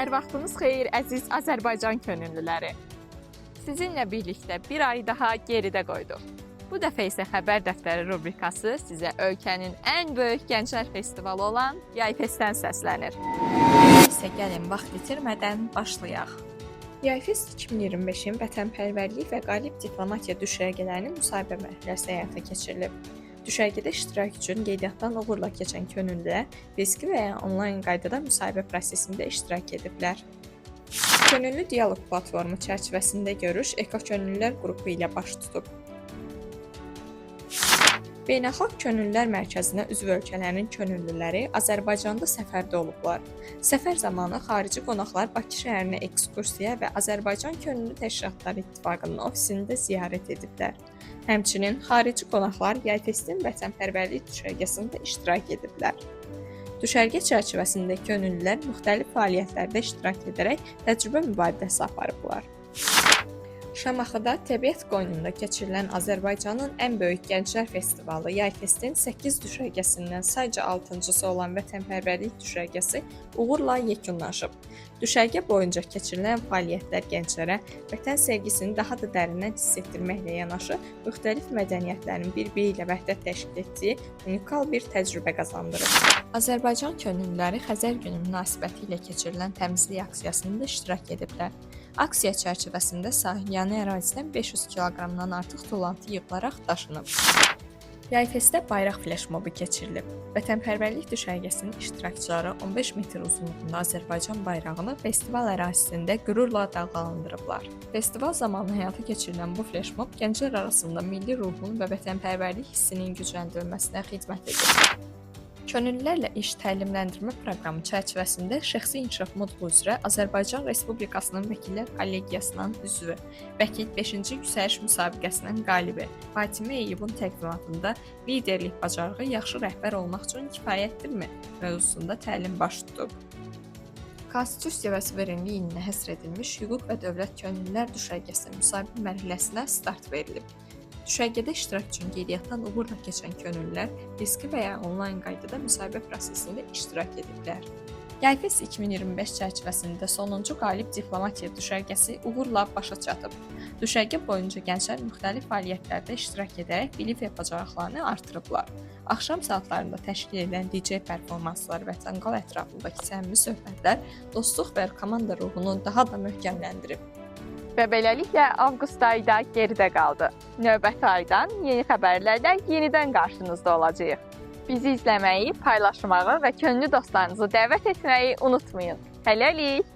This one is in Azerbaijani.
Hər vaxtınız xeyir, əziz Azərbaycan könüllüləri. Sizinlə birlikdə bir ay daha geridə qoyduq. Bu dəfə isə Xəbər Dəftəri rubrikası sizə ölkənin ən böyük gənclər festivalı olan Yayfestdən səslənir. İsə gəlin vaxt itirmədən başlayaq. Yayfest 2025-in vətənpərvərlik və qalib diplomatiya düşərgələrinin müsahibə mərhələsi həyata keçirilib. Düşərgədə iştirak üçün qeydiyyatdan uğurla keçən könüllülər fiziki və ya onlayn qaydada müsahibə prosesində iştirak ediblər. Könüllü dialoq platformu çərçivəsində görüş Ekokönüllülər qrupu ilə baş tutub. Beynəlxalq Könüllülər Mərkəzinə üzv ölkələrin könüllüləri Azərbaycanda səfərdə olublar. Səfər zamanı xarici qonaqlar Bakı şəhərinə ekskursiya və Azərbaycan Könüllü Təşkilatları İttifaqının ofisini də ziyarət ediblər. Həmçinin xarici qonaqlar Yayfestin vətənpərvərlik düşərgəsində iştirak ediblər. Düşərgə çərçivəsində könüllülər müxtəlif fəaliyyətlərdə iştirak edərək təcrübə mübadiləsi aparıblar. Şamaxıda təbiət qoynunda keçirilən Azərbaycanın ən böyük gənclər festivalı Yayfestin 8 düşərgəsindən sayca 6-cısı olan vətənpərvərlik düşərgəsi uğurla yekunlaşıb. Düşərgə boyunca keçirilən fəaliyyətlər gənclərə vətən sevgisini daha da dərindən hiss etdirməklə yanaşı, müxtəlif mədəniyyətlərin bir-biri ilə vəhdət təşkil etdiyi unikal bir təcrübə qazandırıb. Azərbaycan könüllüləri Xəzər günü münasibəti ilə keçirilən təmizlik aksiyasında iştirak ediblər. Aksiya çərçivəsində sahilyanı ərazidən 500 kq-dan artıq tullantı yığılaraq daşınıb. Yayfestdə bayraq fleşmobu keçirilib. Vətənpərvərlik düşərgəsinin iştirakçıları 15 metr uzunluğunda Azərbaycan bayrağını festival ərazisində qürurla dalğalandırıblar. Festival zamanı həyata keçirilən bu fleşmob gənclər arasında milli ruhun və vətənpərvərlik hissinin gücləndirilməsinə xidmət edir. Könüllülərlə iş təlimləndirmə proqramı çərçivəsində şəxsi inkişaf modulu üzrə Azərbaycan Respublikasının Vəkillər Kollegiyasının üzvü, Vəkil 5-ci yüksəliş müsabiqəsinin qalibi Fatimə Eyyubun təqdimatında liderlik bacarığı yaxşı rəhbər olmaq üçün kifayətdirmi mövzusunda təlim baş tutub. Konstitusiya və suverenlik ilinə həsr edilmiş Hüquq və Dövlət Könüllülər Düşərgəsinin müsahibə mərhələsinə start verilib. Düşərgədə iştirak üçün qeydiyyatdan uğurla keçən könüllülər fiziki və ya onlayn qaydada müsahibə prosesində iştirak ediblər. Yayfest 2025 çərçivəsində sonuncu qalib diplomatiya düşərgəsi uğurla başa çatıb. Düşərgə boyunca gənclər müxtəlif fəaliyyətlərdə iştirak edərək bilik və bacarıqlarını artırıblar. Axşam saatlarında təşkil edilən DJ performansları və canqal ətrafındakı səmimi söhbətlər dostluq və komanda ruhunu daha da möhkəmləndirib. Və beləliklə avqust ayı da geridə qaldı. Növbəti aydan yeni xəbərlərlə yenidən qarşınızda olacağıq. Bizi izləməyi, paylaşmağı və könüllü dostlarınızı dəvət etməyi unutmayın. Hələlik!